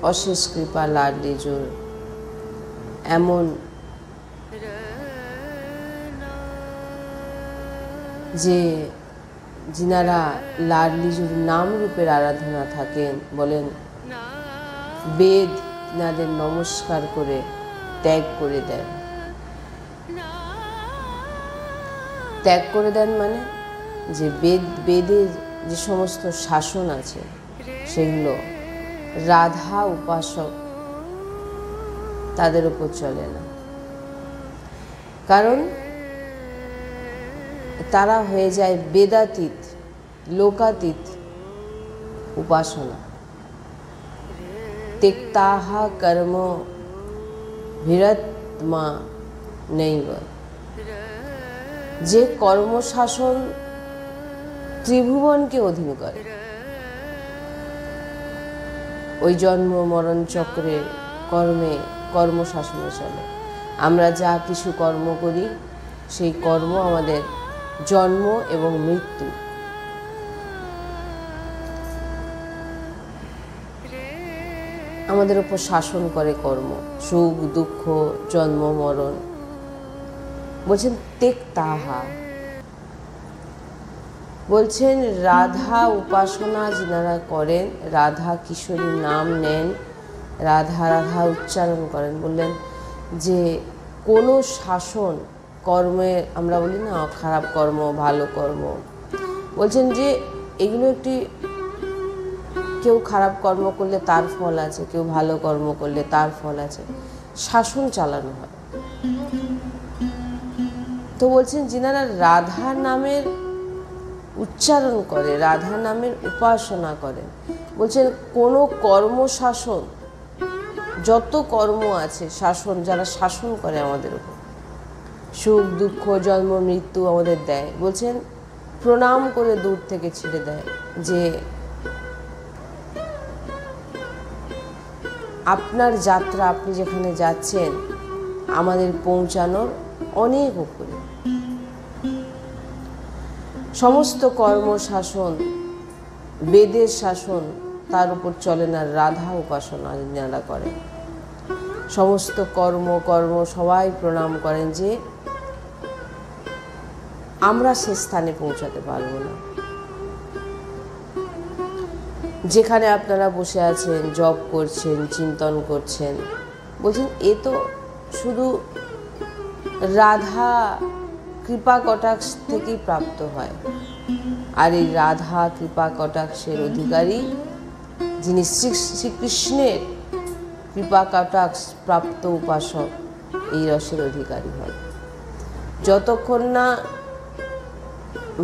অশেষ কৃপা লাডলি জোর এমন যে যিনারা লাডলিজুর নাম রূপের আরাধনা থাকেন, বলেন বেদ তিনাদের নমস্কার করে ত্যাগ করে দেন। ত্যাগ করে দেন মানে যে বেদের যে সমস্ত শাসন আছে সেগুলো রাধা উপাসক তাদের উপর চলে না, কারণ তারা হয়ে যায় বেদাতীত লোকাতীত উপাসনা। त्यक्ताहा कर्म ভিরতমা নৈব, যে কর্মশাসন ত্রিভুবনকে অধীন করে, ওই জন্ম মরণ চক্রে কর্মশাসনে চলে। আমরা যা কিছু কর্ম করি সেই কর্ম আমাদের জন্ম এবং মৃত্যু, আমাদের উপর শাসন করে কর্ম, সুখ দুঃখ জন্ম মরণ। বলছেন त्यक्ताहा, বলছেন রাধা উপাসনা যিনারা করেন, রাধা কিশোরীর নাম নেন, রাধা রাধা উচ্চারণ করেন, বললেন যে কোনো শাসন কর্মে, আমরা বলি না খারাপ কর্ম ভালো কর্ম, বলছেন যে এগুলো একটি, কেউ খারাপ কর্ম করলে তার ফল আছে, কেউ ভালো কর্ম করলে তার ফল আছে, শাসন চালানো হয়। তো বলছেন যিনারা রাধা নামের উচ্চারণ করে, রাধা নামের উপাসনা করেন, বলছেন কোনো কর্ম শাসন, যত কর্ম আছে শাসন, যারা শাসন করে আমাদের উপর, সুখ দুঃখ জন্ম মৃত্যু আমাদের দেয়, বলছেন প্রণাম করে দূর থেকে ছেড়ে দেয় যে আপনার যাত্রা, আপনি যেখানে যাচ্ছেন আমাদের পৌঁছানোর অনেক উপরে। সমস্ত কর্ম শাসন বেদের শাসন তার উপর চলে না, রাধা উপাসনা যারা করে সমস্ত কর্ম সবাই প্রণাম করেন যে আমরা সে স্থানে পৌঁছাতে পারবো না। যেখানে আপনারা বসে আছেন, জপ করছেন, চিন্তন করছেন, বলছেন এ তো শুধু রাধা কৃপা কটাক্ষ থেকেই প্রাপ্ত হয়। আর এই রাধা কৃপা কটাক্ষের অধিকারী যিনি শ্রীকৃষ্ণের কৃপা কটাক্ষ প্রাপ্ত উপাসক, এই রসের অধিকারী হয়। যতক্ষণ না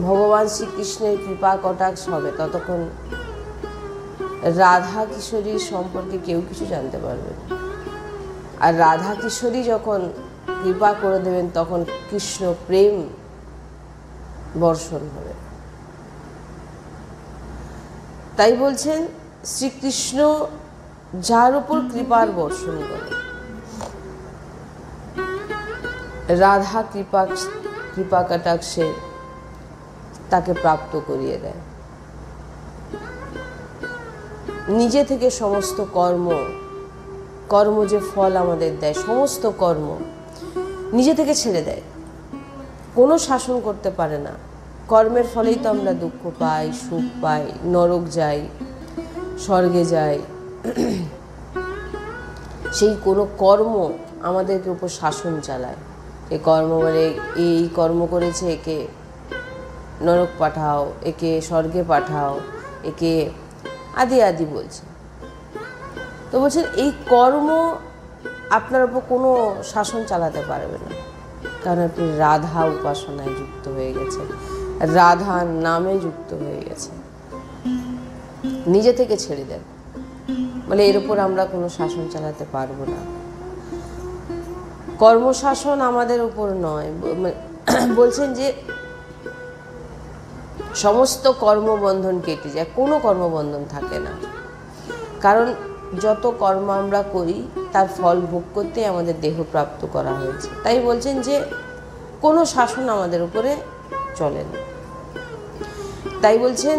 ভগবান শ্রীকৃষ্ণের কৃপা কটাক্ষ হবে ততক্ষণ রাধা কিশোরীর সম্পর্কে কেউ কিছু জানতে পারবে না। আর রাধা কিশোরী যখন কৃপা করে দেবেন তখন কৃষ্ণ প্রেম বর্ষণ হবে। তাই বলছেন শ্রীকৃষ্ণ যার উপর কৃপার বর্ষণ করে, রাধা কৃপা কটাক্ষে তাকে প্রাপ্ত করিয়ে দেয়। নিজে থেকে সমস্ত কর্ম যে ফল আমাদের দেয়, সমস্ত কর্ম নিজে থেকে ছেড়ে দেয়, কোনো শাসন করতে পারে না। কর্মের ফলেই তো আমরা দুঃখ পাই, সুখ পাই, নরক যাই, স্বর্গে যাই। সেই কোনো কর্ম আমাদেরকে উপর শাসন চালায়। এই কর্ম বলে এই কর্ম করেছে, একে নরক পাঠাও, একে স্বর্গে পাঠাও, একে আদি আদি বলছে। তো বলছেন এই কর্ম আপনার উপর কোনো শাসন চালাতে পারবে না, কারণ আপনি রাধা উপাসনায় যুক্ত হয়ে গেছেন, রাধা নামে যুক্ত হয়ে গেছে। নিজে থেকে ছেড়ে দেন, বলে এর উপর আমরা কোনো শাসন চালাতে পারবো না। কর্মশাসন আমাদের উপর নয়। বলছেন যে সমস্ত কর্মবন্ধন কেটে যায়, কোনো কর্মবন্ধন থাকে না, কারণ যত কর্ম আমরা করি তার ফল ভোগ করতে আমাদের দেহ প্রাপ্ত করা হয়েছে। তাই বলছেন যে কোনো শাসন আমাদের উপরে চলে না। তাই বলছেন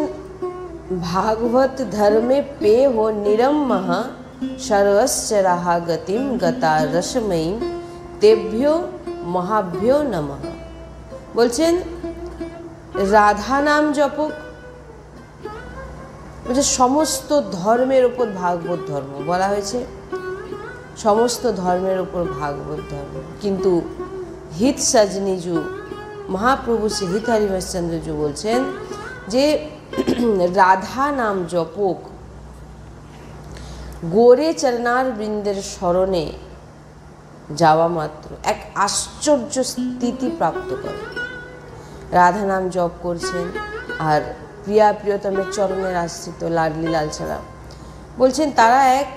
ভাগবত ধর্মে পে হো নিরম মহা सर्वस्य राहा गतिम गता रसमयीम तेभ्यो মহাভ্যো নমঃ। বলছেন রাধা নাম জপক, বলছে সমস্ত ধর্মের উপর ভাগবত ধর্ম বলা হয়েছে, সমস্ত ধর্মের উপর ভাগবত ধর্ম। কিন্তু হিত সজনীজু মহাপ্রভু শ্রী হিত হরিশ্চন্দ্রজু বলছেন যে রাধা নাম জপক গোরে চরণার বৃন্দের স্মরণে যাওয়া মাত্র এক আশ্চর্য স্থিতি প্রাপ্ত করে। রাধা নাম জপ করছেন আর প্রিয়া প্রিয়তমের চরণের আশ্রিত লাডলি লালছাড়া, বলছেন তারা এক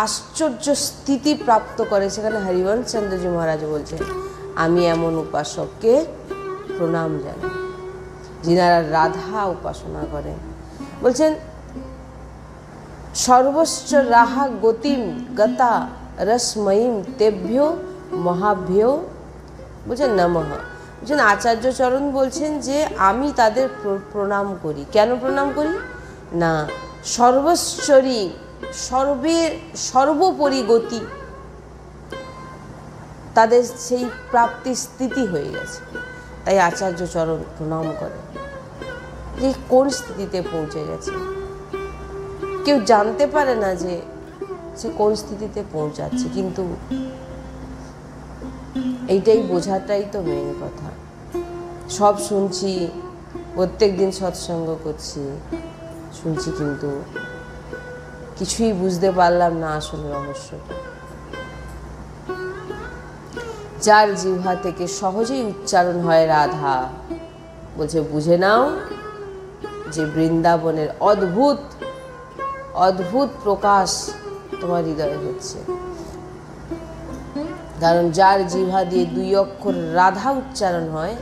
আশ্চর্য স্থিতি প্রাপ্ত করে। সেখানে হরিবংশ চন্দ্রজি মহারাজ বলছেন আমি এমন উপাসককে প্রণাম জানাই যিনারা রাধা উপাসনা করেন। বলছেন সর্বস্ব রাহা গতিম গতা রসময়ীম তেভ্যো মহাভ্যো বলছেন নমঃ। বলছেন আচার্যচরণ বলছেন যে আমি তাদের প্রণাম করি। কেন প্রণাম করি না, সর্বশ্বরী সর্বোপরি গতি তাদের সেই প্রাপ্তি স্থিতি হয়ে গেছে, তাই আচার্যচরণ প্রণাম করে। যে কোন স্থিতিতে পৌঁছে গেছে কেউ জানতে পারে না যে সে কোন স্থিতিতে পৌঁছাচ্ছে, কিন্তু এইটাই বোঝাটাই তো মেন কথা। সব শুনছি, প্রত্যেক দিন সৎসঙ্গ করছি, শুনছি, কিন্তু কিছুই বুঝতে পারলাম না আসলে রহস্যটা। যার জিহ্বা থেকে সহজেই উচ্চারণ হয় রাধা, বলছে বুঝে নাও যে বৃন্দাবনের অদ্ভুত অদ্ভুত প্রকাশ তোমার হৃদয়ে হচ্ছে। কারণ যার জিহ্বা দিয়ে 2 অক্ষর রাধা উচ্চারণ হয়,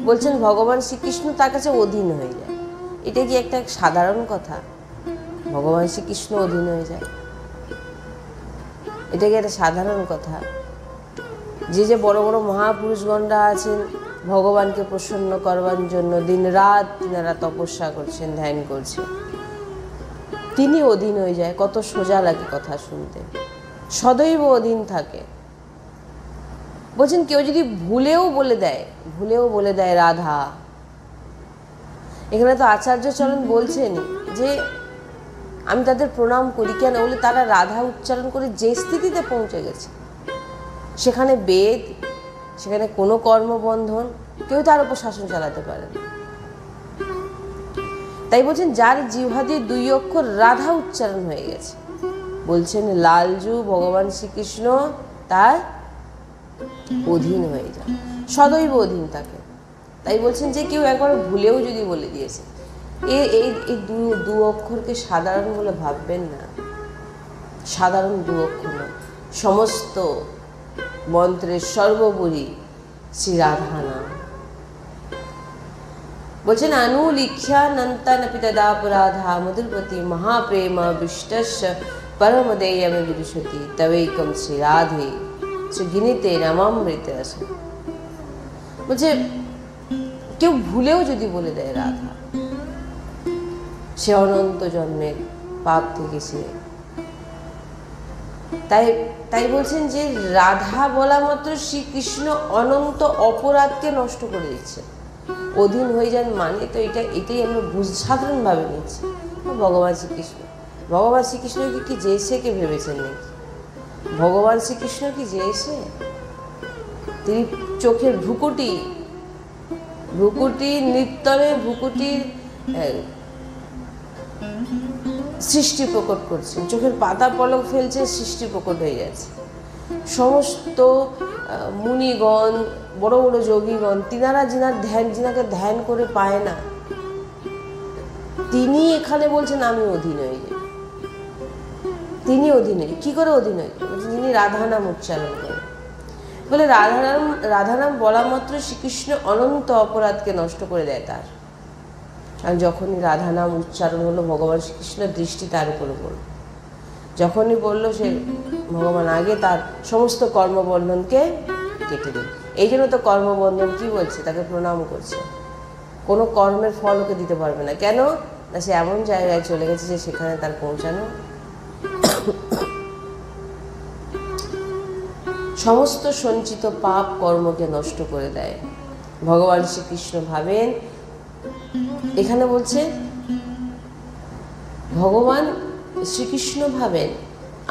বলছেন ভগবান শ্রীকৃষ্ণ তার কাছে অধীন হয়ে যায়। এটা কি একটা সাধারণ কথা? ভগবান শ্রীকৃষ্ণ অধীন হয়ে যায়, এটা কি একটা সাধারণ কথা? যে বড় বড় মহাপুরুষগণরা আছেন ভগবানকে প্রসন্ন করবার জন্য দিন রাত তিনারা তপস্যা করছেন, ধ্যান করছেন, তিনি অধীন হয়ে যায়। কত সোজা লাগে কথা শুনতে, সদৈব অধীন থাকে। বলছেন কেউ যদি ভুলেও বলে দেয় রাধা, এখানে তো আচার্যচরণ বলছেন যে আমি তাদের প্রণাম করি। কেন বলে তারা রাধা উচ্চারণ করে যে স্থিতিতে পৌঁছে গেছে, সেখানে বেদ, সেখানে কোনো কর্মবন্ধন, কেউ তার উপর শাসন চালাতে পারে না। তাই বলছেন যার জিহ্বা দিয়ে 2 অক্ষর রাধা উচ্চারণ হয়ে গেছে, বলছেন লালজু ভগবান শ্রীকৃষ্ণ তার অধীন হয়ে যায়, সদৈব অধীন থাকে। তাই বলছেন যে কেউ একবার ভুলেও যদি বলে দিয়েছে, এই 2 অক্ষরকে সাধারণ বলে ভাববেন না। সাধারণ 2 অক্ষর নয়, সমস্ত মন্ত্রের সর্বোপরি শ্রী রাধা নাম। বলছেন অনুলিখ্যানন্তানপি তদাপরাধা মধুরপতি মহাপ্রেম বিষ্টস্য পরমদেয়ম বিদুষতি তবৈকম শ্রী রাধে শ্রীগিনীতে রমামৃত রস। বলছে কেউ ভুলেও যদি বলে দেয় রাধা, সে অনন্ত জন্মের পাপ থেকে সে, তাই বলছেন যে রাধা বলা মাত্র শ্রীকৃষ্ণ অনন্ত অপরাধকে নষ্ট করে দিচ্ছে, অধীন হয়ে যান। মানে তো এটাই আমরা সাধারণভাবে নিচ্ছি ভগবান শ্রীকৃষ্ণকে কি যে সে কে ভেবেছেন নাকি? ভগবান শ্রীকৃষ্ণ কি যে সে? তিনি চোখের ভ্রুকুটি নৃত্যরে ভ্রুকুটির সৃষ্টি প্রকট করছেন, চোখের পাতা পলক ফেলছে, সৃষ্টি প্রকট হয়ে যাচ্ছে। সমস্ত মুনিগণ, বড় বড় যোগীগণ, তিনারা যিনাকে ধ্যান করে পায় না, তিনি এখানে বলছেন আমি অধীন হয়ে যাই। তিনি অধীন হয়ে, কি করে অধীন হয়ে? যিনি রাধা নাম উচ্চারণ করেন। বলে রাধা নাম বলা মাত্র শ্রীকৃষ্ণ অনন্ত অপরাধকে নষ্ট করে দেয় তার। আর যখনই রাধা নাম উচ্চারণ হলো, ভগবান শ্রীকৃষ্ণের দৃষ্টি তার উপরে পড়ল। যখনই বললো, সে ভগবান আগে তার সমস্ত কর্মবন্ধনকে কেটে দিল। এই জন্য তো কর্মবন্ধন কি বলছে, তাকে প্রণাম করছে। কোনো কর্মের ফল ওকে দিতে পারবে না। কেন না, সে এমন জায়গায় চলে গেছে যে সেখানে তার পৌঁছানো সমস্ত সঞ্চিত পাপ কর্মকে নষ্ট করে দেয়। ভগবান শ্রীকৃষ্ণ ভাবেন, এখানে বলছে ভগবান শ্রীকৃষ্ণ ভাবেন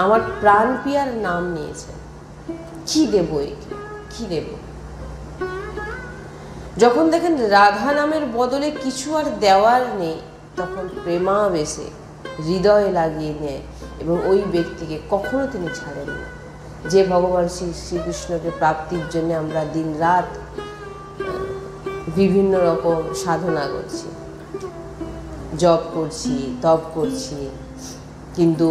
আমার প্রাণ প্রিয়ার নাম নিয়েছে, কি দেব একে, কি দেব। যখন দেখেন রাধা নামের বদলে কিছু আর দেওয়ার নেই, তখন প্রেমাবেশে হৃদয়ে লাগিয়ে নেয় এবং ওই ব্যক্তিকে কখনো তিনি ছাড়েন না। যে ভগবান শ্রীকৃষ্ণকে প্রাপ্তির জন্য আমরা দিন রাত বিভিন্ন রকম সাধনা করছি, জপ করছি, তপ করছি, কিন্তু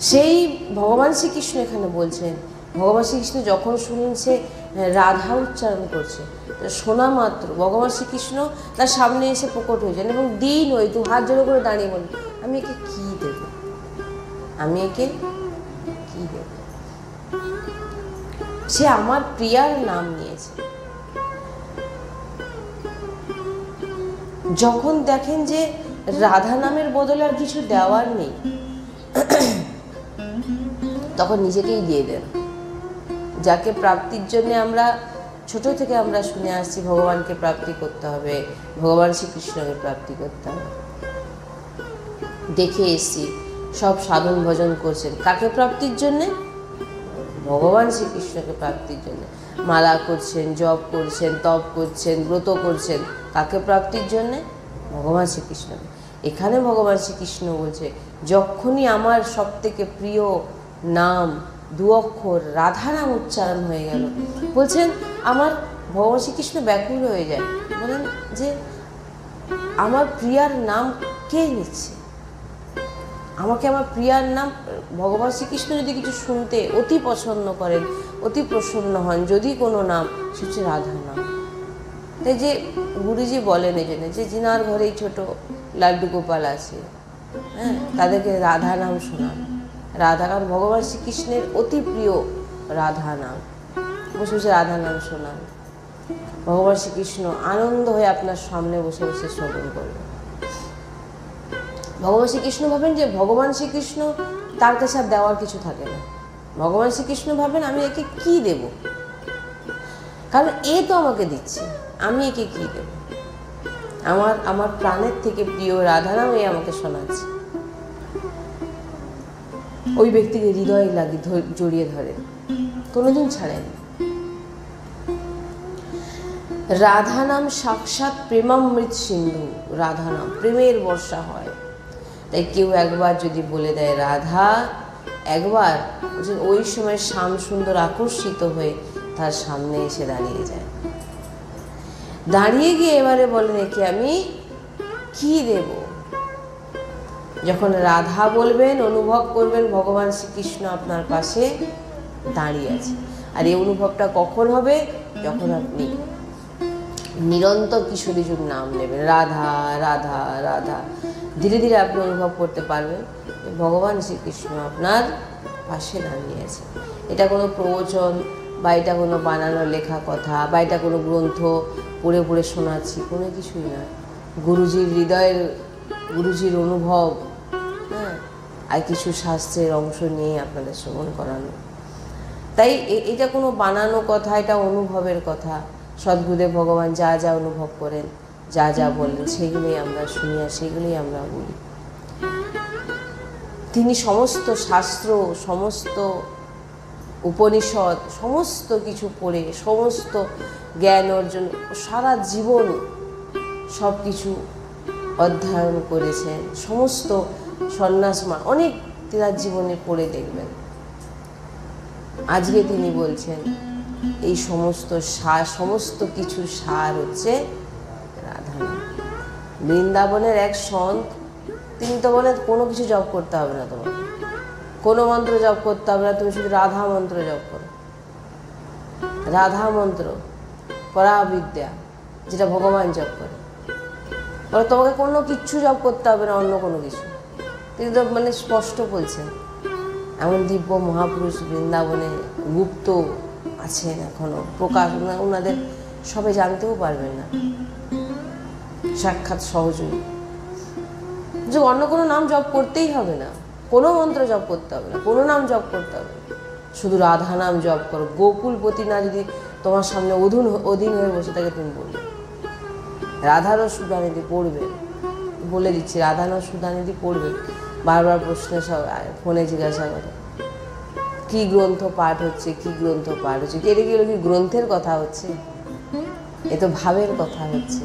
সেই ভগবান শ্রীকৃষ্ণ এখানে বলছেন, ভগবান শ্রীকৃষ্ণ যখন শুনলেন সে রাধা উচ্চারণ করছে, শোনা মাত্র ভগবান শ্রীকৃষ্ণ তার সামনে এসে প্রকট হয়ে যান এবং দিন ওই দু হাত জোড়ো করে দাঁড়িয়ে বলেন, আমি একে কি দেব, আমি একে কি দেব। সে আমার প্রিয়ার নাম নিয়েছে। যখন দেখেন যে রাধা নামের বদলে আর কিছু দেওয়ার নেই, তখন নিজেকেই দিয়ে দেন। যাকে প্রাপ্তির জন্য আমরা ছোট থেকে আমরা শুনে আসছি ভগবানকে প্রাপ্তি করতে হবে, ভগবান শ্রীকৃষ্ণকে প্রাপ্তি করতে হবে, দেখে এসছি সব সাধন ভজন করছেন কাকে প্রাপ্তির জন্যে? ভগবান শ্রীকৃষ্ণকে প্রাপ্তির জন্য। মালা করছেন, জপ করছেন, তপ করছেন, ব্রত করছেন, কাকে প্রাপ্তির জন্যে? ভগবান শ্রীকৃষ্ণ। এখানে ভগবান শ্রীকৃষ্ণ বলছে যখনই আমার সব থেকে প্রিয় নাম দু অক্ষর রাধা নাম উচ্চারণ হয়ে গেল, বলছেন আমার ভগবান শ্রীকৃষ্ণ ব্যাকুল হয়ে যায়, বলেন যে আমার প্রিয়ার নাম কে নিচ্ছে, আমাকে আমার প্রিয়ার নাম। ভগবান শ্রীকৃষ্ণ যদি কিছু শুনতে অতি পছন্দ করেন, অতি প্রসন্ন হন যদি কোনো নাম, সে হচ্ছে রাধা নাম। তাই যে গুরুজি বলেন এই জন্য যে যিনার ঘরেই ছোট লাড্ডু গোপাল আছে, হ্যাঁ, তাদেরকে রাধা নাম শোনান। রাধা নাম ভগবান শ্রীকৃষ্ণের অতি প্রিয় রাধা নাম, বসে বসে রাধা নাম শোনান। ভগবান শ্রীকৃষ্ণ আনন্দ হয়ে আপনার সামনে বসে বসে শ্রবণ করবেন। ভগবান শ্রীকৃষ্ণ ভাবেন যে ভগবান শ্রীকৃষ্ণ তার কাছে আর দেওয়ার কিছু থাকে না। ভগবান শ্রীকৃষ্ণ ভাবেন আমি একে কি দেব, কারণ এ তো আমাকে দিচ্ছে, আমি একে কি দেব। আমার প্রাণের থেকে প্রিয় রাধা নাম এ আমাকে শোনাচ্ছে। ওই ব্যক্তিকে হৃদয়ে লাগিয়ে জড়িয়ে ধরেন, কোনোদিন ছাড়েন। রাধা নাম সাক্ষাৎ প্রেমামৃত সিন্ধু। রাধা নাম প্রেমের বর্ষা হয়। তাই কেউ একবার যদি বলে দেয় রাধা, একবার ওই সময় শ্যাম সুন্দর আকর্ষিত হয়ে তার সামনে এসে দাঁড়িয়ে যায়। দাঁড়িয়ে গিয়ে এবারে বলেন একে আমি কি দেব। যখন রাধা বলবেন অনুভব করবেন ভগবান শ্রীকৃষ্ণ আপনার পাশে দাঁড়িয়ে আছে। আর এই অনুভবটা কখন হবে? যখন আপনি নিরন্তর কিশোরীজুর নাম নেবেন, রাধা রাধা রাধা। ধীরে ধীরে আপনি অনুভব করতে পারবেন ভগবান শ্রীকৃষ্ণ আপনার পাশে দাঁড়িয়ে আছে। এটা কোনো প্রবচন বা এটা কোনো বানানো লেখা কথা বা এটা কোনো গ্রন্থ পড়ে পড়ে শোনাচ্ছি, কোনো কিছুই নয়। গুরুজির হৃদয়ের, গুরুজির অনুভব, হ্যাঁ, আর কিছু শাস্ত্রের অংশ নিয়ে আপনাদের শ্রবণ করানো। তাই এটা কোনো বানানো কথা, এটা অনুভবের কথা। সদ্গুরুদেব ভগবান যা যা অনুভব করেন, যা যা বলেন, সেগুলোই আমরা শুনি আর সেগুলোই আমরা বলি। তিনি সমস্ত শাস্ত্র, সমস্ত উপনিষদ, সমস্ত কিছু পড়ে সমস্ত জ্ঞান অর্জন, সারা জীবন সব কিছু অধ্যয়ন করেছেন। সমস্ত সন্ন্যাস অনেক তার জীবনে পড়ে দেখবেন। আজকে তিনি বলছেন এই সমস্ত সার, সমস্ত কিছু সার হচ্ছে রাধা নাম। বৃন্দাবনের এক সন্ত, তিনি তো বলেন কোনো কিছু জপ করতে হবে না, তোমার কোনো মন্ত্র জপ করতে হবে না, তুমি শুধু রাধা মন্ত্র জপ করো। রাধা মন্ত্র পরাবিদ্যা, যেটা ভগবান জপ করে। বলে তোমাকে কোনো কিচ্ছু জপ করতে হবে না, অন্য কোনো কিছু। তিনি তো মানে স্পষ্ট বলছেন। এমন দিব্য মহাপুরুষ বৃন্দাবনে গুপ্ত আছেন এখনো, প্রকাশ ওনাদের সবাই জানতেও পারবেন না, সাক্ষাৎ সহযোগী। যে অন্য কোনো নাম জপ করতেই হবে না, কোনো মন্ত্র জপ করতে হবে না, কোনো নাম জপ করতে হবে না, শুধু রাধা নাম জপ করো। গোকুলপতি না যদি তোমার সামনে অধীন হয়ে বসে থাকে, তুমি বলবে রাধারও সুধানিধি পড়বে, বলে দিচ্ছি রাধারও সুধানিধি পড়বে। বারবার প্রশ্ন সব ফোনে জিজ্ঞাসা করে কি গ্রন্থ পাঠ হচ্ছে, কি গ্রন্থ পাঠ হচ্ছে, এটা কি গ্রন্থের কথা হচ্ছে? এ তো ভাবের কথা হচ্ছে।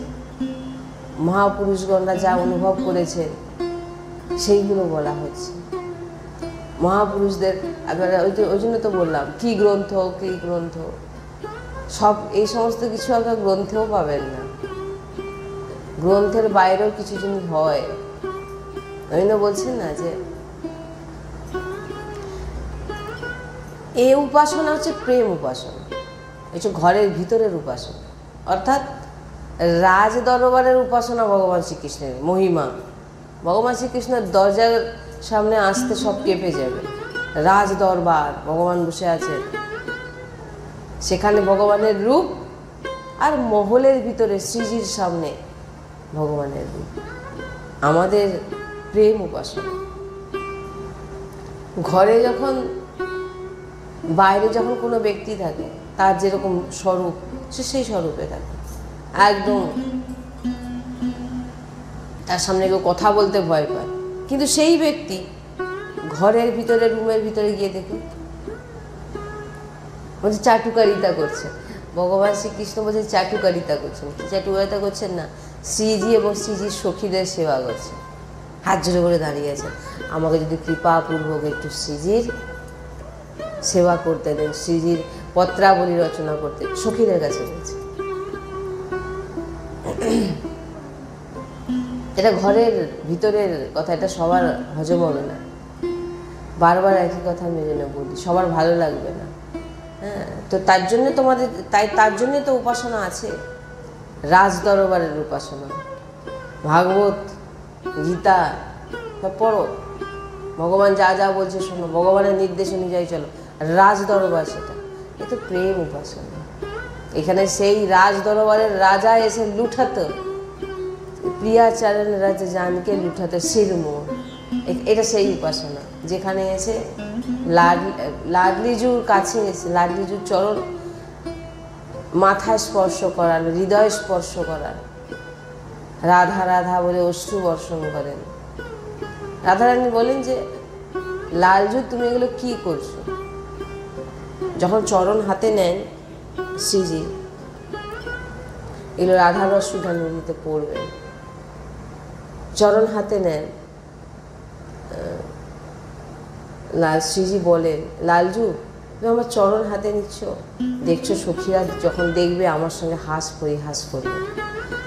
মহাপুরুষগণরা যা অনুভব করেছেন সেইগুলো বলা হচ্ছে। মহাপুরুষদের ওই জন্য তো বললাম কি গ্রন্থ, কি গ্রন্থ, সব এই সমস্ত কিছু আপনার গ্রন্থেও পাবেন না। গ্রন্থের বাইরেও কিছু জিনিস হয়। রবীন্দ্র বলছেন না যে এই উপাসনা হচ্ছে প্রেম উপাসনা, হচ্ছে ঘরের ভিতরের উপাসনা, অর্থাৎ রাজ দরবারের উপাসনা ভগবান শ্রীকৃষ্ণের মহিমা। ভগবান শ্রীকৃষ্ণের দরজার সামনে আসতে সব কেঁপে যাবে। রাজ দরবার, ভগবান বসে আছেন, সেখানে ভগবানের রূপ, আর মহলের ভিতরে শ্রীজির সামনে ভগবানের রূপ। আমাদের প্রেম উপাসনা। ঘরে যখন, বাইরে যখন কোনো ব্যক্তি থাকে, তার যেরকম স্বরূপ, সে সেই স্বরূপে থাকে একদম। তার সামনে কেউ কথা বলতে ভয় পায়, কিন্তু সেই ব্যক্তি ঘরের ভিতরে, রুমের ভিতরে গিয়ে দেখুন বলছে চাটুকারিতা করছে। ভগবান শ্রীকৃষ্ণ বলছে চাটুকারিতা করছেন। কি চাটুকারিতা করছেন না? শ্রীজি এবং শ্রীজির সখীদের সেবা করছে, হাত জোড়ে করে দাঁড়িয়ে আছে, আমাকে যদি কৃপাপূর্বক একটু শ্রীজির সেবা করতে দেন, শ্রীজির পত্রাবলী রচনা করতে। সখীদের কাছে রয়েছে। এটা ঘরের ভিতরের কথা, এটা সবার হজম হবে না। বারবার একই কথা মেনে না বলি, সবার ভালো লাগবে না। হ্যাঁ, তো তার জন্য তোমাদের, তার জন্যে তো উপাসনা আছে, রাজ দরবারের উপাসনা। ভাগবত, গীতা সব পড়ো, ভগবান যা যা বলছে শোনো, ভগবানের নির্দেশ অনুযায়ী চলো। রাজ দরবার সেটা, এ তো প্রেম উপাসনা। এখানে সেই রাজ দরবারের রাজা এসে লুঠাতো, প্রিয়াচারণ রাজা জানকে লুঠাতো শিরমোহর। এটা সেই উপাসনা, যেখানে এসে লাডলিজুর কাছে এসে, লাডলিজুর চরণ মাথায় স্পর্শ করার, হৃদয় স্পর্শ করার, রাধা রাধা বলে অশ্রু বর্ষণ করেন। রাধারানী বলেন যে লালজু তুমি এগুলো কি করছো? যখন চরণ হাতে নেন শ্রীজি, এগুলো রাধা রস সুধা নদীতে পড়বেন, চরণ হাতে নেন, শ্রীজি বলেন লালজু তুমি আমার চরণ হাতে নিচ্ছ, দেখছো সখীরা যখন দেখবে আমার সঙ্গে হাস পরিহাস করবে,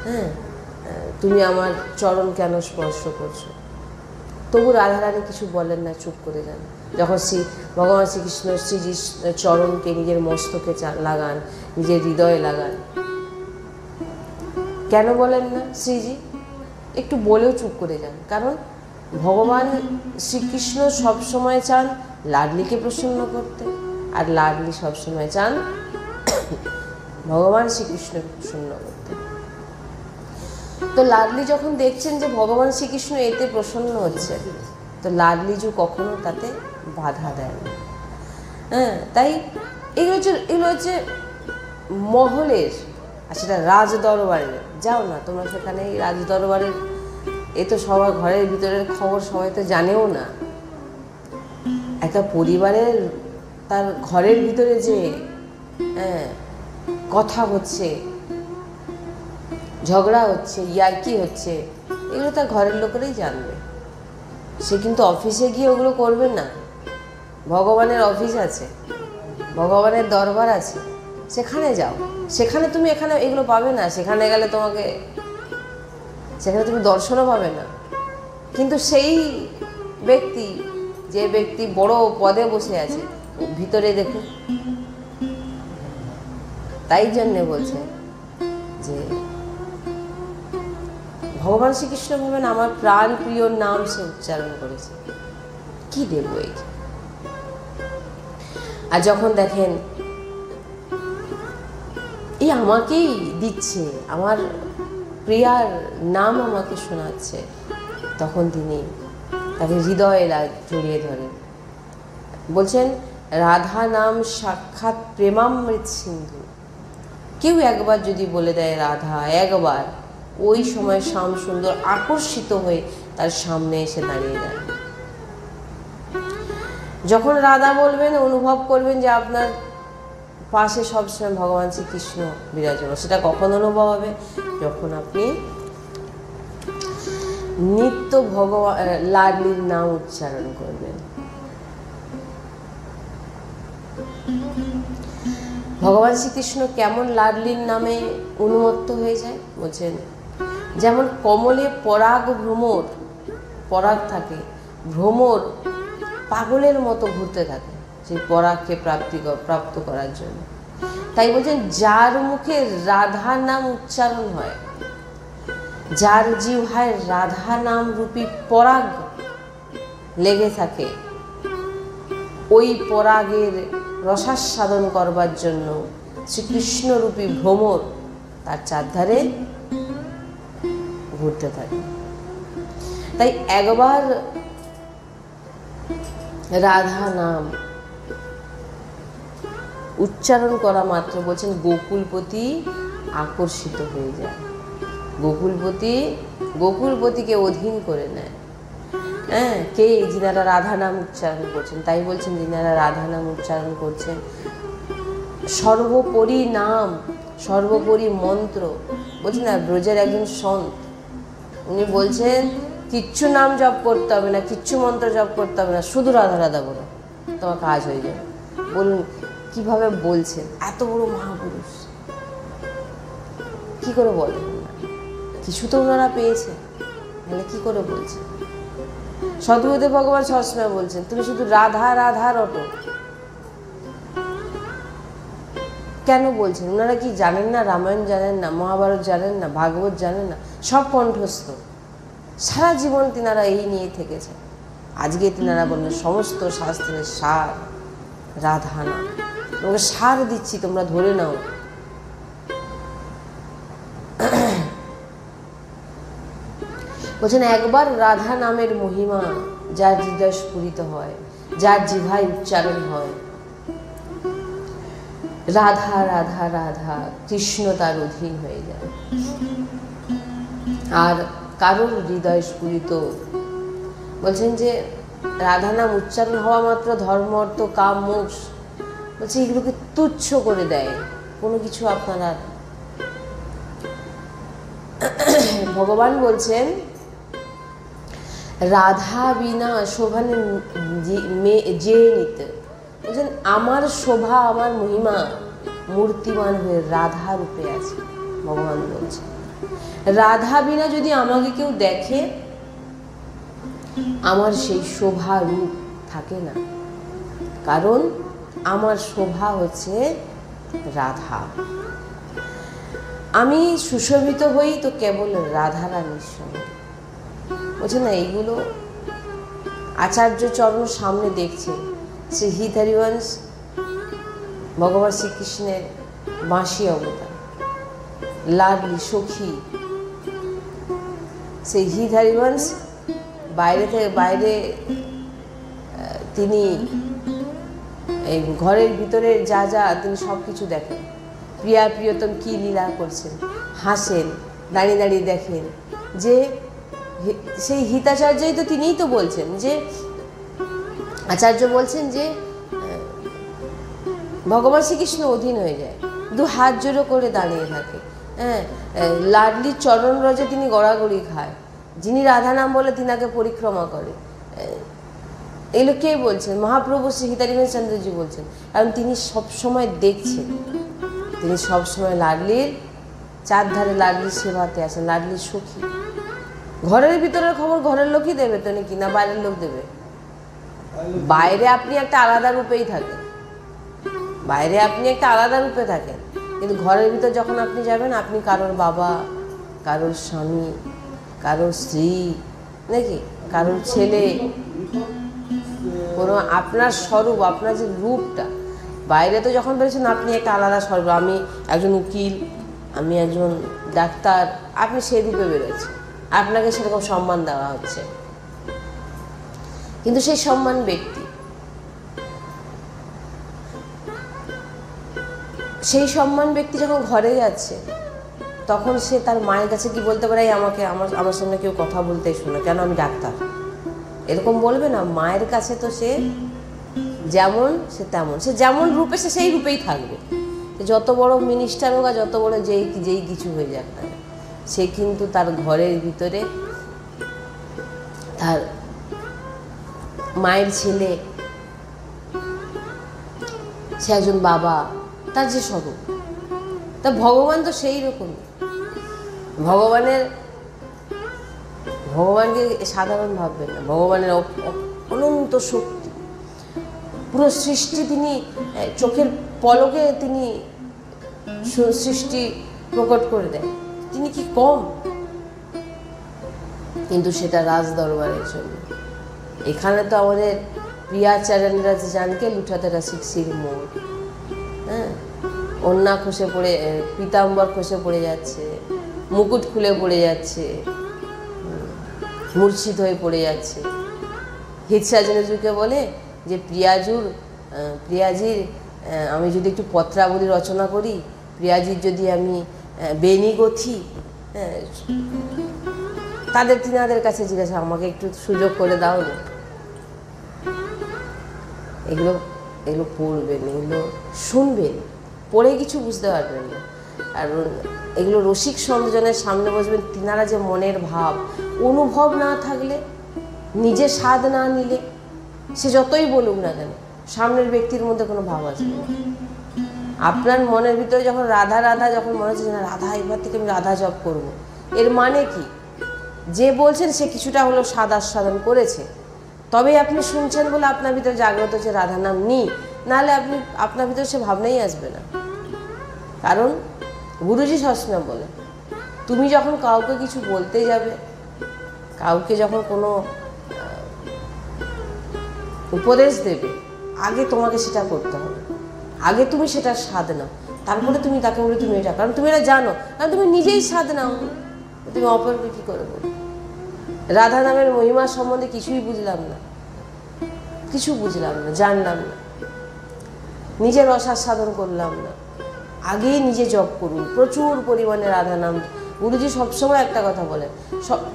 হ্যাঁ তুমি আমার চরণ কেন স্পর্শ করছো? তবু রাধারানী কিছু বলেন না, চুপ করে যান। যখন ভগবান শ্রীকৃষ্ণ শ্রীজির চরণকে নিজের মস্তকে লাগান, নিজের হৃদয়ে লাগান, কেন বলেন না শ্রীজি? একটু বলেও চুপ করে যান। কারণ ভগবান শ্রীকৃষ্ণ সবসময় চান লাডলিকে প্রসন্ন করতে, আর লাডলি সবসময় চান ভগবান শ্রীকৃষ্ণকে প্রসন্ন করতে। তো লাডলি যখন দেখছেন যে ভগবান শ্রীকৃষ্ণ এতে প্রসন্ন হচ্ছে, তো লাডলিজু কখনো তাতে বাধা দেয় না। হ্যাঁ, তাই এগুলো হচ্ছে মহলের, আর সেটা রাজ দরবারের। যাও না তোমরা সেখানে, রাজ দরবারের এ তো সবার ঘরের ভিতরের খবর সবাই তো জানেও না। একটা পরিবারের তার ঘরের ভিতরে যে কথা হচ্ছে, ঝগড়া হচ্ছে, ইয়ার্কি হচ্ছে, এগুলো তার ঘরের লোকেরাই জানবে। সে কিন্তু অফিসে গিয়ে ওগুলো করবে না। ভগবানের অফিস আছে, ভগবানের দরবার আছে, সেখানে যাও। সেখানে তুমি এখানে এগুলো পাবে না। সেখানে গেলে সেখানে তুমি দর্শনও পাবে না। কিন্তু সেই ব্যক্তি, যে ব্যক্তি বড় পদে বসে আছে, ভিতরে দেখুন। তাই জন্যে বলছে যে ভগবান শ্রীকৃষ্ণ ভাবেন আমার প্রাণ প্রিয় নাম সে উচ্চারণ করেছে, কি দেব এই। আর যখন দেখেন এই আমাকেই দিচ্ছে, আমার প্রিয়ার নাম আমাকে শোনাচ্ছে, তখন তিনি তাকে হৃদয়ে জড়িয়ে ধরেন। বলছেন রাধা নাম সাক্ষাৎ প্রেমামৃত সিন্ধু। কেউ একবার যদি বলে দেয় রাধা, একবার, ওই সময় শ্যাম সুন্দর আকর্ষিত হয়ে তার সামনে এসে দাঁড়িয়ে যায়। যখন রাধা বলবেন অনুভব করবেন যে আপনার পাশে সবসময় ভগবান শ্রীকৃষ্ণ বিরাজমান। সেটা কখন অনুভব হবে? যখন আপনি নিত্য ভগবান লাডলির নাম উচ্চারণ করবেন। ভগবান শ্রীকৃষ্ণ কেমন লাডলির নামে উন্মত্ত হয়ে যায়? বলছেন যেমন কমলে পরাগ ভ্রমর, পরাগ থাকে, ভ্রমর পাগলের মতো ঘুরতে থাকে সেই পরাগকে প্রাপ্ত করার জন্য। তাই বলছেন যার মুখে রাধা নাম উচ্চারণ হয়, যার জিহ্বায় রাধা নাম রূপী পরাগ লেগে থাকে, ওই পরাগের রসাস্বাদন করবার জন্য শ্রীকৃষ্ণ রূপী ভ্রমর তার চারধারে ঘুরতে থাকে। তাই একবার রাধা নাম উচ্চারণ করা মাত্র বলছেন গোকুলপতি আকর্ষিত হয়ে যায়, গোকুলপতিকে অধীন করে নেয়। হ্যাঁ, কে? যিনারা রাধা নাম উচ্চারণ করছেন। তাই বলছেন যিনারা রাধা নাম উচ্চারণ করছেন, সর্বোপরি নাম, সর্বোপরি মন্ত্র। বলছেন না, ব্রজের একজন সন্ত, উনি বলছেন কিচ্ছু নাম জপ করতে হবে না, কিচ্ছু মন্ত্র জপ করতে হবে না, শুধু রাধা রাধা বলো, তোমার কাজ হয়ে যাবে। বলুন কিভাবে বলছেন? এত বড় মহাপুরুষ কি করে বলেন? কিছু তো ওনারা পেয়েছেন, তাহলে কি করে বলছেন? সদ্গুরুদেব ভগবান সবসময় বলছেন তুমি শুধু রাধা রাধা রটো। কেন বলছেন? ওনারা কি জানেন না? রামায়ণ জানেন না, মহাভারত জানেন না, ভাগবত জানেন না? সব কণ্ঠস্থ, সারা জীবন তিনারা এই নিয়ে থেকেছেন। আজকে তিনারা বললেন সমস্ত শাস্ত্রের সার রাধা নাম, তোমাকে সার দিচ্ছি, তোমরা ধরে নাও। বলছেন একবার রাধা নামের মহিমা যার হৃদয় স্ফুরিত হয়, যার জিহ্বায় উচ্চারণ হয়, রাধা রাধা রাধা, কৃষ্ণ তার অধীন হয়ে যায়। আর কারোর হৃদয় স্ফুরিত, বলছেন যে রাধা নাম উচ্চারণ হওয়া মাত্র ধর্ম অর্থ কাম মোক্ষ, বলছে এগুলোকে তুচ্ছ করে দেয়, কোনো কিছু আপনারা। ভগবান বলছেন রাধা বিনা শোভানে যে নিতে, বলছেন আমার শোভা আমার মহিমা মূর্তিমান হয়ে রাধা রূপে আছে। ভগবান বলছেন রাধা বিনা যদি আমাকে কেউ দেখে, আমার সেই শোভা রূপ থাকে না, কারণ আমার শোভা হচ্ছে রাধা। আমি সুশোভিত হই তো কেবল রাধা রানীর সঙ্গে। বলছে না, এইগুলো আচার্য চরণ সামনে দেখছেন। শ্রী হিত হরিবংশ ভগবান শ্রীকৃষ্ণের বাঁশি অবতার, লাডলি সখী। সেই হিত হরিবংশ বাইরে তিনি এই ঘরের ভিতরে যা যা তিনি সব কিছু দেখেন। প্রিয়া প্রিয়তম কি লীলা করছেন, হাসেন, দাঁড়িয়ে দাঁড়িয়ে দেখেন। যে সেই হিতাচার্যই তো তিনিই তো বলছেন, যে আচার্য বলছেন যে ভগবান শ্রীকৃষ্ণ অধীন হয়ে যায়, দু হাত জোড়ো করে দাঁড়িয়ে থাকে। হ্যাঁ, লাডলির চরণ রজে তিনি গড়াগড়ি খায়, যিনি রাধা নাম বলে তিনাকে পরিক্রমা করে। এগুলো কে বলছেন? মহাপ্রভু শ্রী হিতারিবেন চন্দ্রজি বলছেন, কারণ তিনি সবসময় দেখছেন, তিনি সবসময় লাডলির চারধারে লাডলির সেবাতে আছেন, লাডলির সখী। ঘরের ভিতরের খবর ঘরের লোকই দেবে তো নাকি, না বাইরের লোক দেবে? বাইরে আপনি একটা আলাদা রূপেই থাকেন, বাইরে আপনি একটা আলাদা রূপে থাকেন, কিন্তু ঘরের ভিতর যখন আপনি যাবেন, আপনি কারোর বাবা, কারোর স্বামী, কারোর স্ত্রী, নাকি কারোর ছেলে, কোনো আপনার স্বরূপ, আপনার যে রূপটা বাইরে তো যখন বেরোচ্ছেন আপনি একটা আলাদা স্বরূপ। আমি একজন উকিল, আমি একজন ডাক্তার, আপনি সেই রূপে বেরোচ্ছেন, আপনাকে সেরকম সম্মান দেওয়া হচ্ছে। কিন্তু সেই সম্মান ব্যক্তি, সেই সম্মান ব্যক্তি যখন ঘরে যাচ্ছে তখন সে তার মায়ের কাছে কি বলতে পারে, আমাকে আমার সামনে কেউ কথা বলতে শোনা, কেন আমি ডাক্তার, এরকম বলবে না। মায়ের কাছে তো সে যেমন সে তেমন, সে যেমন রূপে সে সেই রূপেই থাকবে। যত বড় মিনিস্টার হোক আর যত বড় যেই কিছু হয়ে যাক না, সে কিন্তু তার ঘরের ভিতরে তার মায়ের ছেলে, সে একজন বাবা, তার যে স্বরূপ। তা ভগবান তো সেই রকম। ভগবানকে সাধারণ ভাববেন না। ভগবানের অনন্ত শক্তি, পুরো সৃষ্টি তিনি চোখের পলকে তিনি সৃষ্টি প্রকট করে দেন। তিনি কি কম? কিন্তু সেটা রাজ দরবারের জন্য। এখানে তো আমাদের প্রিয়াচারণরা জানকে লুঠাতেরা শিক্ষির মোড়, হ্যাঁ, ওন্না খসে পড়ে, পীতাম্বর খসে পড়ে যাচ্ছে, মুকুট খুলে পড়ে যাচ্ছে, মূর্ছিত হয়ে পড়ে যাচ্ছে। হিতসাজনেজুকে বলে যে প্রিয়াজির আমি যদি একটু পত্রাবলী রচনা করি, প্রিয়াজির যদি আমি বেনি গথি, তিনাদের কাছে জিজ্ঞাসা, আমাকে একটু সুযোগ করে দাও না। এগুলো পড়বেন, এগুলো শুনবেন, পড়ে কিছু বুঝতে পারবেন না। আর এগুলো রসিক সন্তজনের সামনে বসবেন, তিনারা যে মনের ভাব, অনুভব না থাকলে, নিজে স্বাদ না নিলে, সে যতই বলুক না কেন, সামনের ব্যক্তির মধ্যে কোনো ভাব আসবে না। আপনার মনের ভিতরে যখন রাধা রাধা যখন মনে হচ্ছে না, রাধা, এবার থেকে আমি রাধা জপ করবো, এর মানে কি? যে বলছেন সে কিছুটা হলো স্বাদ আস্বাদন করেছে, তবেই আপনি শুনছেন বলে আপনার ভিতরে জাগ্রত হচ্ছে রাধা নাম নিই, নাহলে আপনার ভিতরে সে ভাবনাই আসবে না। কারণ গুরুজি সবসময় বলে, তুমি যখন কাউকে কিছু বলতে যাবে, কাউকে যখন কোনো উপদেশ দেবে, আগে তোমাকে সেটা করতে হবে, আগে তুমি সেটা স্বাদ নাও, তারপরে তুমি তাকে বলে তুমি এটা, কারণ তুমি এটা জানো, কারণ তুমি নিজেই স্বাদ নাও, তুমি অপরকে কী করে বলবে? রাধা নামের মহিমা সম্বন্ধে কিছুই বুঝলাম না, জানলাম না, নিজের রসাস্বাদন করলাম না। আগেই নিজে জপ করুন, প্রচুর পরিমাণে রাধা নাম। গুরুজি সবসময় একটা কথা বলেন,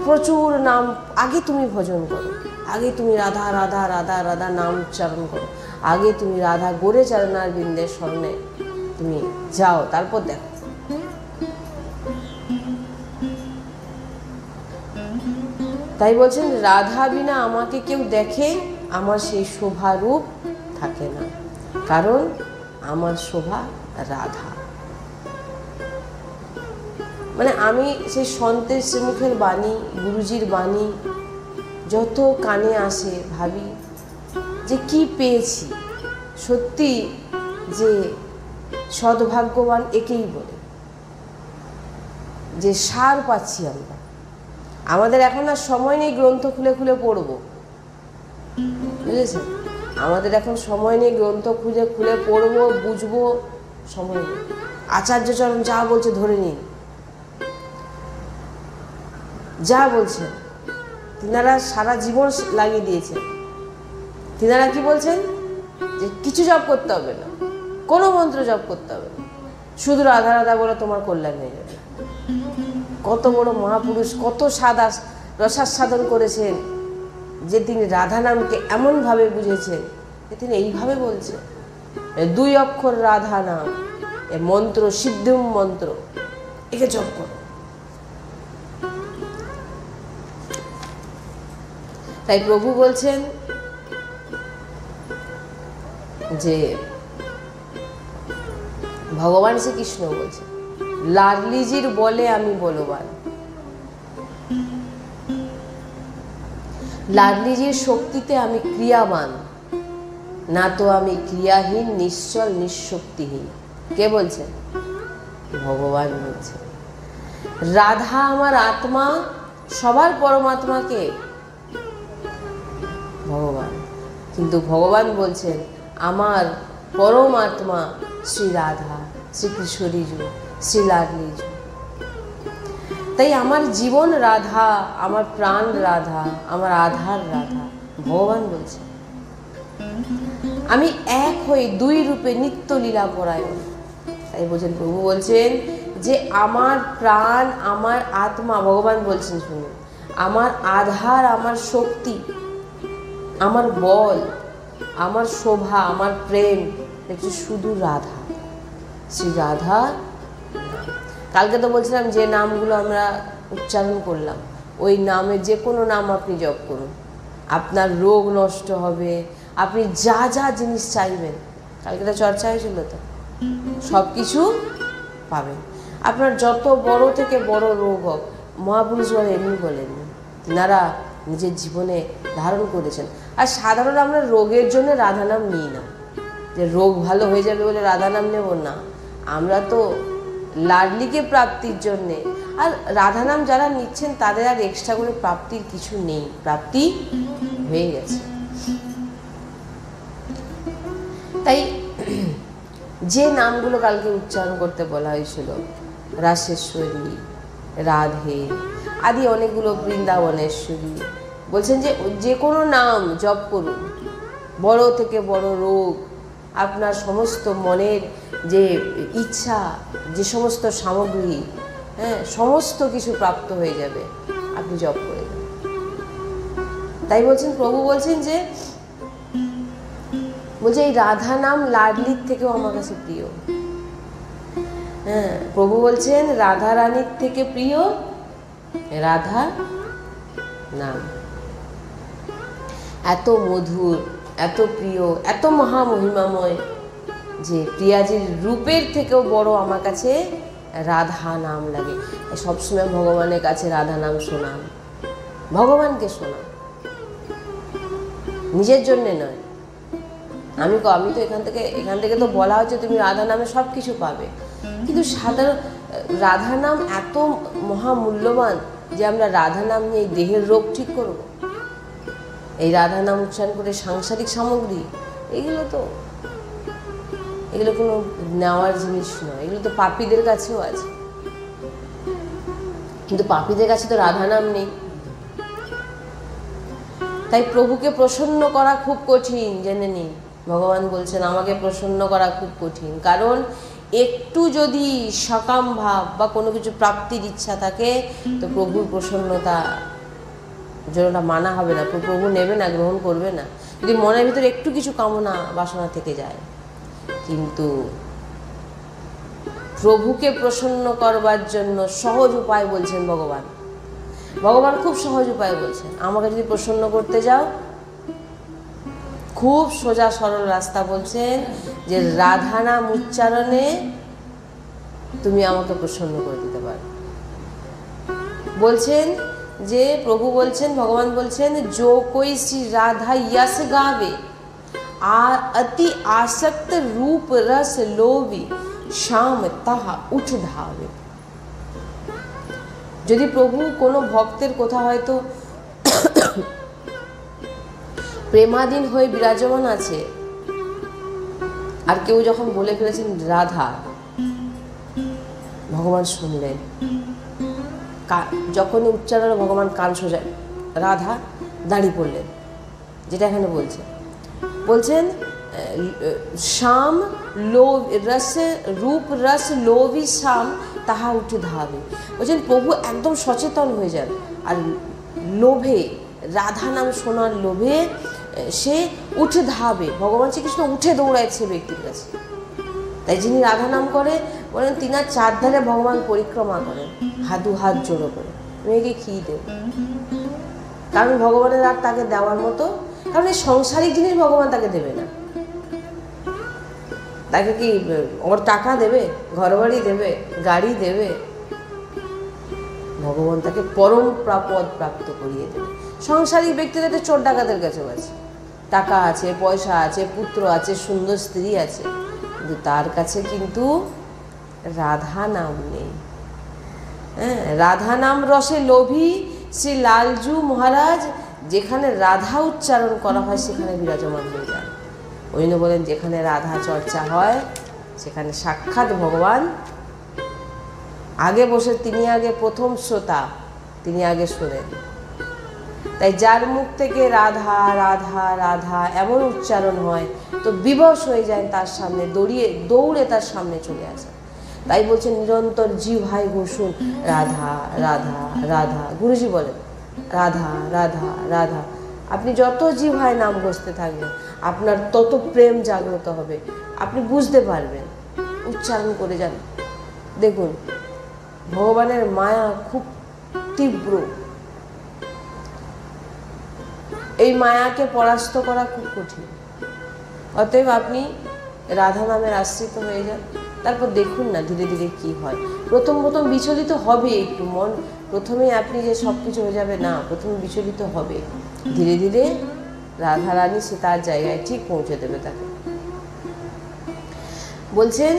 প্রচুর নাম আগে তুমি ভজন করো, আগে তুমি রাধা রাধা রাধা রাধা নাম উচ্চারণ করো, আগে তুমি রাধা গোরে চরণার বিন্দের স্মরণে তুমি যাও, তারপর দেখো। তাই বলছেন, রাধা বিনা আমাকে কেউ দেখে, আমার সেই শোভারূপ থাকে না, কারণ আমার শোভা রাধা। মানে আমি সেই সন্তের শ্রীমুখের বাণী, গুরুজির বাণী যত কানে আসে, ভাবি যে কি পেয়েছি, সত্যি যে সদ্ভাগ্যবান একেই বলে, যে সার পাচ্ছি আমরা। আমাদের এখন আর সময় নেই গ্রন্থ খুলে খুলে পড়বো, বুঝেছেন? আমাদের এখন সময় নেই গ্রন্থ খুলে খুলে পড়বো, বুঝবো, সময় নেই। আচার্যচরণ যা বলছে ধরে নিন, যা বলছেন তিনারা সারা জীবন লাগিয়ে দিয়েছেন। তিনারা কি বলছেন? যে কিছু জপ করতে হবে না, কোনো মন্ত্র জপ করতে হবে না, শুধু রাধা রাধা বলে তোমার কল্যাণ হয়ে যাবে। কত বড় মহাপুরুষ, কত রসাস্বাদন করেছেন, যে তিনি রাধা নামকে এমনভাবে বুঝেছেন যে তিনি এইভাবে বলছেন, 2 অক্ষর রাধা নাম, এ মন্ত্র সিদ্ধম মন্ত্র, একে জপ করো। তাই প্রভু বলছেন যে, ভগবান শ্রীকৃষ্ণ বলছেন, লাডলিজির বলে আমি বলবান। লাডলিজির শক্তিতে আমি ক্রিয়াবান, না তো আমি ক্রিয়াহীন, নিশ্চল, নিঃশক্তিহীন। কে বলছেন? ভগবান বলছেন। রাধা আমার আত্মা, সবার পরমাত্মাকে ভগবান, কিন্তু ভগবান বলছেন আমার পরমাত্মা শ্রী রাধা, শ্রীকৃষ্ণরিজু, শ্রী লাডলিজু। তাই আমার জীবন রাধা, আমার প্রাণ রাধা, আমার আধার রাধা। ভগবান বলছে আমি এক হয়ে দুই রূপে নিত্য লীলা পরায়ণ। তাই বলছেন, প্রভু বলছেন যে আমার প্রাণ, আমার আত্মা, ভগবান বলছেন শুনুন, আমার আধার, আমার শক্তি, আমার বল, আমার শোভা, আমার প্রেম দেখছি শুধু রাধা, শ্রী রাধা। কালকে তো বলছিলাম যে নামগুলো আমরা উচ্চারণ করলাম, ওই নামে যে কোনো নাম আপনি জপ করুন, আপনার রোগ নষ্ট হবে, আপনি যা যা জিনিস চাইবেন, কালকে তো চর্চা হয়েছিল, তো সব কিছু পাবেন। আপনার যত বড় থেকে বড় রোগ হোক, মহাপুরুষ বলে এমনি বলেন, তিনারা নিজের জীবনে ধারণ করেছেন। আর সাধারণ আমরা রোগের জন্য রাধা নাম নিই না, যে রোগ ভালো হয়ে যাবে বলে রাধা নাম নেব না, আমরা তো লাডলিকে প্রাপ্তির জন্যে। আর রাধা নাম যারা নিচ্ছেন তাদের আর এক্সট্রা করে প্রাপ্তির কিছু নেই, প্রাপ্তি হয়ে গেছে। তাই যে নামগুলো কালকে উচ্চারণ করতে বলা হয়েছিল, রাসেশ্বরী, রাধে আদি অনেকগুলো, বৃন্দাবনেশ্বরী, বলছেন যে যে কোনো নাম জপ করুন, বড় থেকে বড় রোগ, আপনার সমস্ত মনের যে ইচ্ছা, যে সমস্ত সামগ্রী, হ্যাঁ, সমস্ত কিছু প্রাপ্ত হয়ে যাবে আপনি জপ করে যান। তাই বলছেন, প্রভু বলছেন যে বলছে এই রাধা নাম লাডলির থেকেও আমার কাছে প্রিয়। হ্যাঁ, প্রভু বলছেন রাধা রানীর থেকে প্রিয় রাধা নাম। এত মধুর, এত প্রিয়, এত মহামহিমাময় যে প্রিয়াজির রূপের থেকেও বড় আমার কাছে রাধা নাম লাগে। সবসময় ভগবানের কাছে রাধা নাম শোনান, ভগবানকে শোনান, নিজের জন্যে নয়। আমি তো এখান থেকে তো বলা হচ্ছে তুমি রাধা নামে সব কিছু পাবে, কিন্তু সাধারণ রাধা নাম এত মহামূল্যবান যে আমরা রাধা নাম নিয়ে এই দেহের রোগ ঠিক করব, এই রাধা নাম উচ্চারণ করে সাংসারিক সামগ্রী, এগুলো কোনো নেওয়ার জিনিস নয়। এগুলো তো পাপীদের কাছেও আছে, কিন্তু পাপীদের কাছে তো রাধা নাম নেই। তাই প্রভুকে প্রসন্ন করা খুব কঠিন, জেনে নিন। ভগবান বলছেন আমাকে প্রসন্ন করা খুব কঠিন, কারণ একটু যদি সকাম ভাব বা কোনো কিছু প্রাপ্তির ইচ্ছা থাকে তো প্রভুর প্রসন্নতা জন্য মানা হবে না, প্রভু নেবে না, গ্রহণ করবে না, যদি মনের ভিতরে একটু কিছু কামনা বাসনা থেকে যায়। কিন্তু প্রভুকে প্রসন্ন করবার জন্য সহজ উপায় বলছেন ভগবান খুব সহজ উপায় বলছেন। আমাকে যদি প্রসন্ন করতে যাও, খুব সোজা সরল রাস্তা বলছেন যে রাধা নাম উচ্চারণে তুমি আমাকে প্রসন্ন করে দিতে পারো। বলছেন যে প্রভু বলছেন, ভগবান বলছেন, जो कोई श्री राधा यस गावे अति आसक्त रूप रस लोभी श्याम ताहा उठ धावे। যদি প্রভু কোনো ভক্তের কথা হয়তো প্রেমাধীন হয়ে বিরাজমান আছে, আর কেউ যখন বলে ফেলেছেন রাধা, ভগবান শুনলেন, যখনই উচ্চারণ ভগবান কান সোজা, রাধা দাঁড়িয়ে পড়লেন, যেটা এখানে বলছেন শ্যাম রূপ রস লোভী শ্যাম তাহা উঠে ধাবে। বলছেন প্রভু একদম সচেতন হয়ে যান, আর লোভে, রাধা নাম শোনার লোভে সে উঠে ধাবে। ভগবান শ্রীকৃষ্ণ উঠে দৌড়াচ্ছে ব্যক্তির কাছে। তাই যিনি রাধা নাম করে বলেন তিনার চারধারে ভগবান পরিক্রমা করেন, হাত জোড়ো করে, মেয়েকে খেয়ে দেব, কারণ ভগবানের আর তাকে দেওয়ার মতো, কারণ এই সংসারিক জিনিস ভগবান তাকে দেবে না। তাকে কি ওর টাকা দেবে, ঘরবাড়ি দেবে, গাড়ি দেবে? ভগবান তাকে পরম পদ প্রাপ্ত করিয়ে দেবে। সংসারিক ব্যক্তিদের চোর ডাকাতের কাছেও আছে, টাকা আছে, পয়সা আছে, পুত্র আছে, সুন্দর স্ত্রী আছে, কিন্তু তার কাছে কিন্তু রাধা নাম নেই। হ্যাঁ, রাধা নাম রসে লোভী শ্রী লালজু মহারাজ যেখানে রাধা উচ্চারণ করা হয় সেখানে বিরাজমান হয়ে যায়। ওই জন্য বলেন যেখানে রাধা চর্চা হয় সেখানে সাক্ষাৎ ভগবান আগে বসে, তিনি আগে প্রথম শ্রোতা, তিনি আগে শোনেন। তাই যার মুখ থেকে রাধা রাধা রাধা এমন উচ্চারণ হয় তো বিবশ হয়ে যায়, তার সামনে দৌড়ে তার সামনে চলে আসে। তাই বলছে নিরন্তর জিহ্বায় ঘোষুন রাধা রাধা রাধা। গুরুজি বলেন রাধা রাধা রাধা। আপনি যত জিহ্বায় নাম ঘষতে থাকবেন আপনার তত প্রেম জাগ্রত হবে, আপনি বুঝতে পারবেন। উচ্চারণ করে যান, দেখুন ভগবানের মায়া খুব তীব্র, এই মায়াকে পরাস্ত করা খুব কঠিন। অতএব আপনি রাধা নামের আশ্রিত হয়ে যান, তারপর দেখুন না ধীরে ধীরে কি হয়। প্রথম প্রথম বিচলিত হবে একটু মন, প্রথমে আপনি যে সব কিছু হয়ে যাবে না, প্রথমে বিচলিত হবে, ধীরে ধীরে রাধা রানী সে তার জায়গায় ঠিক পৌঁছে দেবে তাকে। বলছেন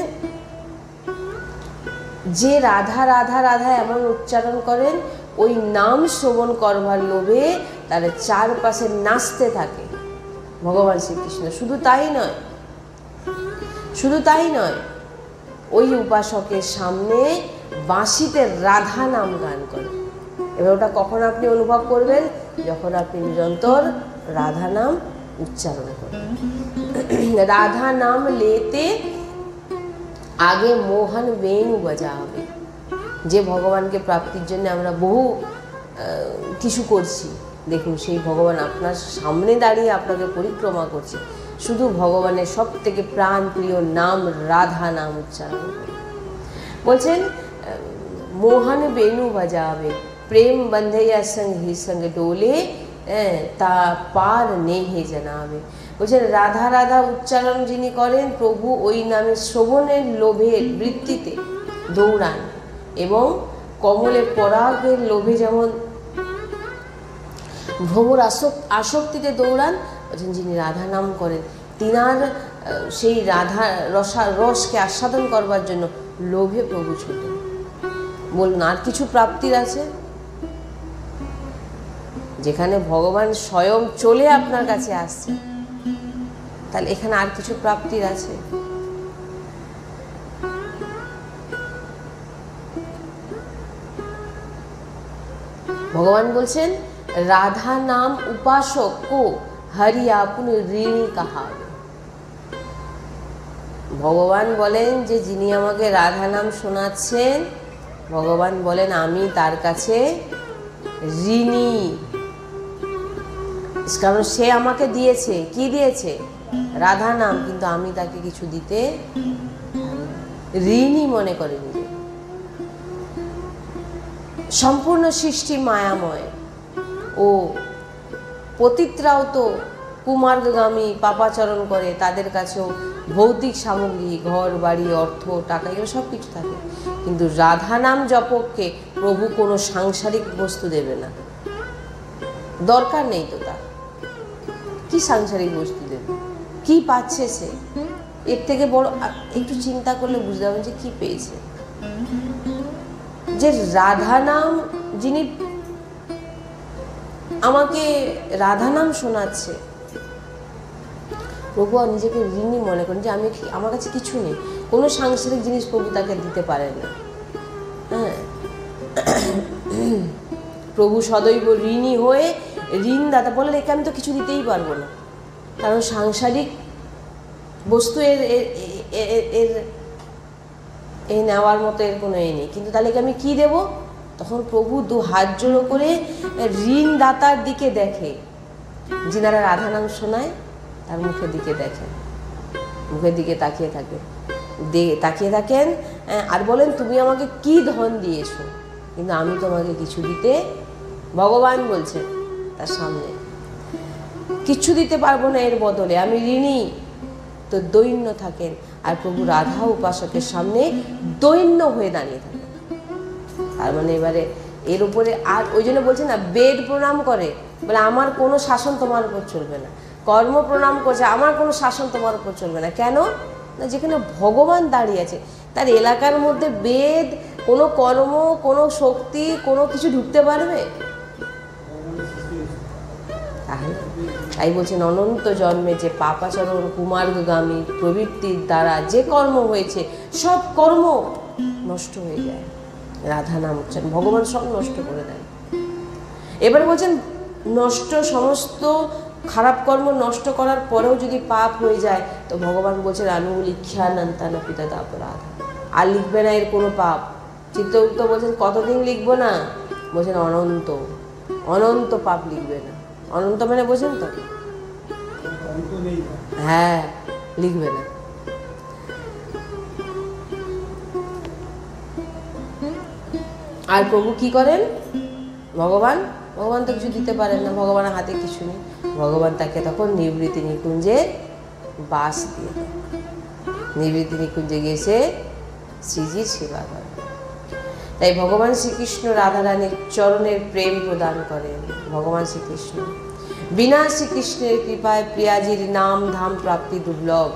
যে রাধা রাধা রাধা এমন উচ্চারণ করেন, ওই নাম শ্রবণ করবার লোভে তার চারপাশে নাচতে থাকে ভগবান শ্রীকৃষ্ণ। শুধু তাই নয়, ওই উপাসকের সামনে বাঁশিতে রাধা নাম গান করে। এবার ওটা কখন আপনি অনুভব করবেন? যখন আপনি নিরন্তর রাধা নাম উচ্চারণ করবেন। রাধা নাম লেতে আগে মোহন বেণু বাজা হবে। যে ভগবানকে প্রাপ্তির জন্য আমরা বহু কিছু করছি, দেখুন সেই ভগবান আপনার সামনে দাঁড়িয়ে আপনাকে পরিক্রমা করছে, শুধু ভগবানের সব থেকে প্রাণ প্রিয় নাম রাধা নাম উচ্চারণ করে। বলছেন মোহন বেণু বাজাবে প্রেম বন্ধেয়া সঙ্গ হি সঙ্গ ডোলে তা পার নেহে জানাবে। বলছেন রাধা রাধা উচ্চারণ যিনি করেন, প্রভু ওই নামে শ্রবণের লোভের বৃত্তিতে দৌড়ান এবং কমলে পরাগের লোভে যেমন ভ্রমর আসক্তিতে দৌড়ান, বলছেন যিনি রাধা নাম করেন তিনার সেই রাধা রসকে আস্বাদন করবার জন্য লোভে প্রভু ছুটেন। বলুন আর কিছু প্রাপ্তির আছে? যেখানে ভগবান স্বয়ং চলে আপনার কাছে আসছে, তাহলে এখানে আর কিছু প্রাপ্তির আছে? ভগবান বলছেন রাধা নাম উপাসক কো হরি আপন ঋণী কাহাবে। ভগবান বলেন যে যিনি আমাকে রাধা নাম শোনাচ্ছেন, ভগবান বলেন আমি তার কাছে ঋণী, কারণ সে আমাকে দিয়েছে। কি দিয়েছে? রাধা নাম, কিন্তু আমি তাকে কিছু দিতে ঋণী মনে করে নিজে। সম্পূর্ণ সৃষ্টি মায়াময়, ও পতিতরাও তো কুমার্গগামী পাপাচরণ করে, তাদের কাছেও ভৌতিক সামগ্রী, ঘর বাড়ি অর্থ টাকা এগুলো সব কিছু থাকে, কিন্তু রাধা নাম জপককে প্রভু কোনো সাংসারিক বস্তু দেবে না, দরকার নেই তো তার। কি সাংসারিক বস্তু দেবে? কি পাচ্ছে সে? এর থেকে বড় একটু চিন্তা করলে বুঝতে পারবেন যে কি পেয়েছে। যে রাধা নাম যিনি আমাকে রাধা নাম শোনাচ্ছে, প্রভু আর নিজেকে ঋণী মনে করেন যে আমার কাছে কিছু নেই, কোনো সাংসারিক জিনিস প্রভু তাকে দিতে পারেন না। হ্যাঁ, প্রভু সদৈব ঋণী হয়ে ঋণদাতা বলেন একে আমি তো কিছু দিতেই পারবো না, কারণ সাংসারিক বস্তু এর নেওয়ার মতো এর কোনো নেই, কিন্তু তাহলে আমি কি দেব? তখন প্রভু দু হাত জোড়ো করে ঋণদাতার দিকে দেখে, যিনারা রাধা নাম শোনায় তার মুখের দিকে দেখেন, মুখের দিকে তাকিয়ে থাকেন আর বলেন তুমি আমাকে কি ধন দিয়েছো, কিন্তু আমি তোমাকে কিছু দিতে, ভগবান বলছেন তার সামনে কিছু দিতে পারবো না, এর বদলে আমি ঋণী। তো দৈন্য থাকেন, আর প্রভু রাধা উপাসকের সামনে দৈন্য হয়ে দাঁড়িয়ে থাকেন। তার মানে এবারে এর উপরে আর ওই জন্য বলছে না, বেদ প্রণাম করে বলে আমার কোনো শাসন তোমার উপর চলবে না, কর্ম প্রণাম করছে আমার কোনো শাসন তোমার উপর চলবে না। কেন না? যেখানে ভগবান দাঁড়িয়ে আছে তার এলাকার মধ্যে বেদ, কোনো কর্ম, কোনো শক্তি, কোনো কিছু ঢুকতে পারবে? তাই বলছেন অনন্ত জন্মে যে পাপাচরণ কুমার্গগামী প্রবৃত্তির দ্বারা যে কর্ম হয়েছে সব কর্ম নষ্ট হয়ে যায়। রাধা নাম উচ্চারণ ভগবান সব নষ্ট করে দেন। এবার বলছেন নষ্ট, সমস্ত খারাপ কর্ম নষ্ট করার পরেও যদি পাপ হয়ে যায়, তো ভগবান বলছেন আনুলিখ্যানন্তান পিতা অপরাধ, আর লিখবে না এর কোনো পাপ। চিত্রগুপ্ত বলছেন কতদিন লিখবো না, বলছেন অনন্ত, অনন্ত পাপ লিখবে না। অনন্ত মানে বোঝেন তো? হ্যাঁ, লিখবে না। আর প্রভু কি করেন? ভগবান তো কিছু দিতে পারেন না, ভগবানের হাতে কিছু নেই। ভগবান তাকে তখন নিবৃত্তি নিকুঞ্জে বাস দিয়ে দেন। নিবৃত্তি নিকুঞ্জে গিয়েছে শ্রীজির সেবা করেন। তাই ভগবান শ্রীকৃষ্ণ রাধারানীর চরণের প্রেম প্রদান করেন। ভগবান শ্রীকৃষ্ণ বিনা শ্রীকৃষ্ণের কৃপায় প্রিয়াজির নাম ধাম প্রাপ্তি দুর্লভ।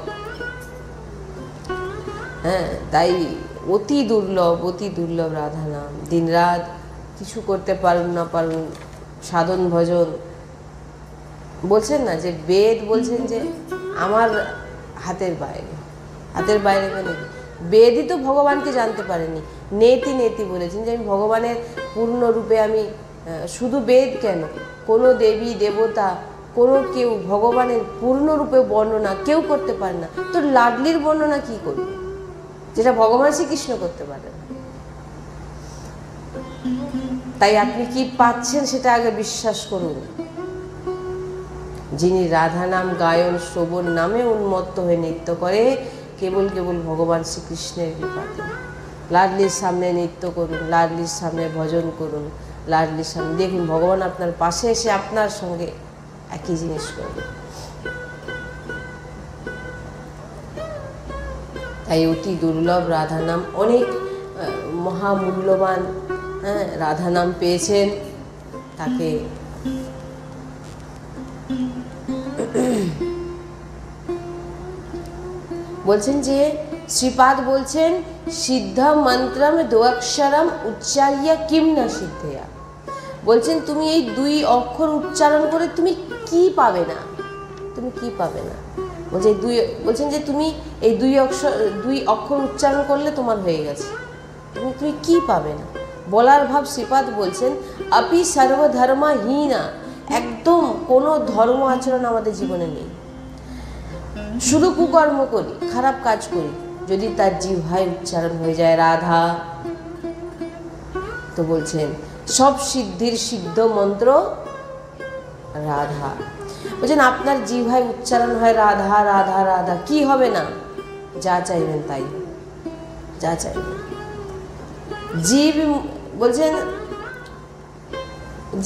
হ্যাঁ, তাই অতি দুর্লভ রাধা নাম। দিনরাত কিছু করতে পারুন না পারুন, সাধন ভজন বলছেন না, যে বেদ বলছেন যে আমার হাতের বাইরে মানে বেদই তো ভগবানকে জানতে পারেনি। নেতি বলেছেন যে আমি ভগবানের পূর্ণ রূপে, আমি শুধু বেদ কেন, কোনো দেবী দেবতা, কোনো কেউ ভগবানের পূর্ণরূপে বর্ণনা কেউ করতে পারে না। তো লাডলির বর্ণনা কি করবে, যেটা ভগবান শ্রীকৃষ্ণ করতে পারেন? তাই আপনি কি পাচ্ছেন সেটা আগে বিশ্বাস করুন। যিনি রাধা নাম গায়ন শ্রবণ নামে উন্মত্ত হয়ে নৃত্য করে, কেবল ভগবান শ্রীকৃষ্ণের কৃপাতে। লাডলির সামনে নৃত্য করুন, লাডলির সামনে ভজন করুন, লাডলির সামনে দেখুন ভগবান আপনার পাশে এসে আপনার সঙ্গে একই জিনিস করবে। তাই অতি দুর্লভ রাধা নাম, অনেক মহামূল্যবান রাধা নাম পেয়েছেন, তাকে বলছেন যে শ্রীপাদ বলছেন সিদ্ধ মন্ত্রম দ্বক্ষরম উচ্চার্য কিম না সিদ্ধয়া। বলছেন তুমি এই 2 অক্ষর উচ্চারণ করে তুমি কি পাবে না, তুমি কি পাবে না। বলছেন যে তুমি এই 2 অক্ষর উচ্চারণ করলে তোমার হয়ে গেছে, তুমি কি পাবে না। বলার ভাব শ্রীপাদ বলছেন আপি সর্বধর্মহীনা, একদম কোনো ধর্ম আচরণ আমাদের জীবনে নেই। শুধু কুকর্ম করি, খারাপ কাজ করি, যদি তার জিহ্বায় উচ্চারণ হয়ে যায় রাধা, তো বলছেন সব সিদ্ধির সিদ্ধ মন্ত্র রাধা। বলছেন আপনার জিহ্বায় উচ্চারণ হয় রাধা রাধা রাধা, কি হবে না? যা চাইবেন তাই, যা চাইবেন। জীব বলছেন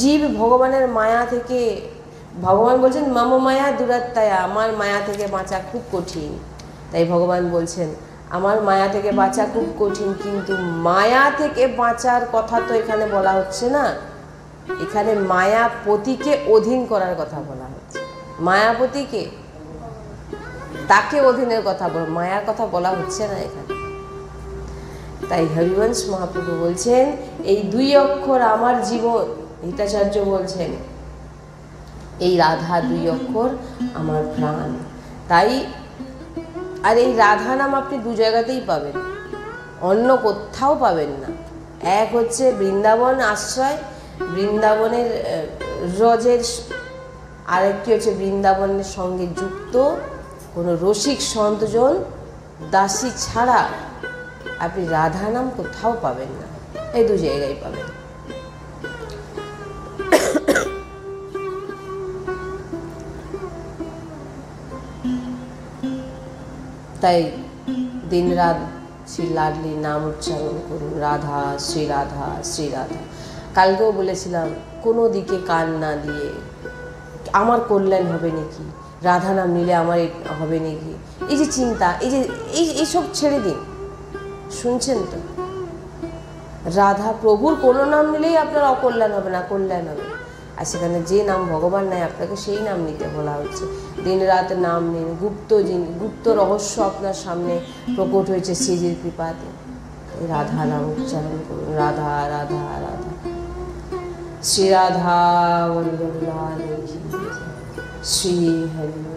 জীব ভগবানের মায়া থেকে, ভগবান বলছেন মম মায়া দূরাত্মায়া, আমার মায়া থেকে বাঁচা খুব কঠিন। তাই ভগবান বলছেন আমার মায়া থেকে বাঁচা খুব কঠিন, কিন্তু মায়া থেকে বাঁচার কথা তো এখানে বলা হচ্ছে না, এখানে মায়াপতিকে অধীন করার কথা বলা হচ্ছে। মায়াপতিকে, তাকে অধীনের কথা বল, মায়ার কথা বলা হচ্ছে না এখানে। তাই হরিবংশ মহাপ্রভু বলছেন এই 2 অক্ষর আমার জীবন। গীতাচার্য বলছেন এই রাধা 2 অক্ষর আমার প্রাণ। তাই আর এই রাধা নাম আপনি 2 জায়গাতেই পাবেন, অন্য কোথাও পাবেন না। এক হচ্ছে বৃন্দাবন আশ্রয়, বৃন্দাবনের রজের, আরেকটি হচ্ছে বৃন্দাবনের সঙ্গে যুক্ত কোনো রসিক সন্তজন দাসী ছাড়া আপনি রাধা নাম কোথাও পাবেন না, এই 2 জায়গায় পাবেন। তাই দিনরাত শ্রী লাডলির নাম উচ্চারণ করুন, রাধা শ্রী রাধা শ্রী রাধা। কালকেও বলেছিলাম কোনো দিকে কান না দিয়ে আমার কল্যাণ হবে নাকি, রাধা নাম নিলে আমার হবে নাকি, এই যে চিন্তা, এইসব ছেড়ে দিন। শুনছেন তো, রাধা প্রভুর কোনো নাম নিলেই আপনার অকল্যাণ হবে না, কল্যাণ হবে। আর সেখানে যে নাম ভগবান নেয় আপনাকে সেই নাম নিতে বলা হচ্ছে। দিন রাত নাম নিন, গুপ্ত রহস্য আপনার সামনে প্রকট হয়েছে শ্রীজির কৃপাতে। রাধা নাম উচ্চারণ করুন, রাধা রাধা রাধা। শ্রী রাধা বল্লভ লাল, শ্রী হরি।